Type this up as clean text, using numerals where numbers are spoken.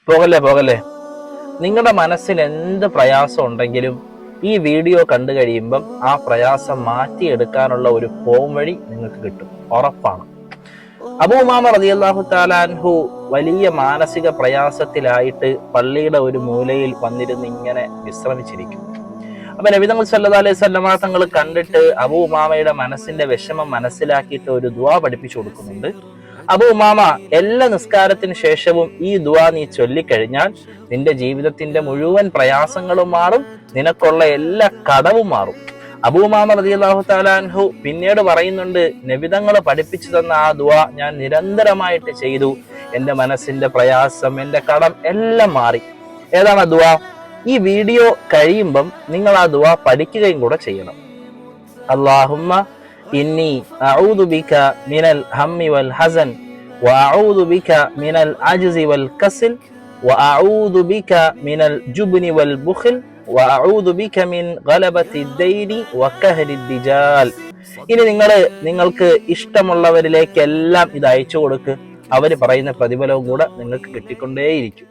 പോകല്ലേ പോകല്ലേ. നിങ്ങളുടെ മനസ്സിൽ എന്ത് പ്രയാസം ഉണ്ടെങ്കിലും ഈ വീഡിയോ കണ്ടു കഴിയുമ്പം ആ പ്രയാസം മാറ്റിയെടുക്കാനുള്ള ഒരു പോംവഴി നിങ്ങൾക്ക് കിട്ടും, ഉറപ്പാണ്. അബൂ ഉമാമ റളിയല്ലാഹു തആല അൻഹു വലിയ മാനസിക പ്രയാസത്തിലായിട്ട് പള്ളിയുടെ ഒരു മൂലയിൽ വന്നിരുന്ന് ഇങ്ങനെ വിശ്രമിച്ചിരിക്കും. അപ്പൊ നബി തങ്ങൾ സല്ലല്ലാഹു അലൈഹി വസല്ലമ തങ്ങൾ കണ്ടിട്ട് അബൂ ഉമാമയുടെ മനസ്സിന്റെ വിഷമം മനസ്സിലാക്കിയിട്ട് ഒരു ദുആ പഠിപ്പിച്ചു കൊടുക്കുന്നുണ്ട്. അബൂ ഉമാമ, എല്ലാ നിസ്കാരത്തിന് ശേഷവും ഈ ദുആ നീ ചൊല്ലിക്കഴിഞ്ഞാൽ നിന്റെ ജീവിതത്തിന്റെ മുഴുവൻ പ്രയാസങ്ങളും മാറും, നിനക്കുള്ള എല്ലാ കടവും മാറും. അബൂ ഉമാമ റളിയല്ലാഹു തആല അൻഹു പിന്നീട് പറയുന്നുണ്ട്, നബി തങ്ങൾ പഠിപ്പിച്ചു തന്ന ആ ദുആ ഞാൻ നിരന്തരമായിട്ട് ചെയ്തു, എന്റെ മനസ്സിന്റെ പ്രയാസം, എന്റെ കടം എല്ലാം മാറി. ഏതാണ് ആ ദുആ? ഈ വീഡിയോ കഴിയുമ്പം നിങ്ങൾ ആ ദുആ പഠിക്കുകയും കൂടെ ചെയ്യണം. അല്ലാഹുമ്മ ഇന്നി അഊദു ബിക മിനൽ ഹമ്മി വൽ ഹസൻ വഅഊദു ബിക മിനൽ അജ്സി വൽ കസൽ വഅഊദു ബിക മിനൽ ജുബ്നി വൽ ബുഖൽ വഅഊദു ബിക മിൻ ഗലബത്തി ദൈനി വകഹരി ദിജാൽ. ഇനി നിങ്ങൾക്ക് ഇഷ്ടമുള്ളവരിലേക്കെല്ലാം ഇത് അയച്ചു കൊടുക്ക്. അവർ പറയുന്ന പ്രതിഫലവും കൂടെ നിങ്ങൾക്ക് കിട്ടിക്കൊണ്ടേയിരിക്കും.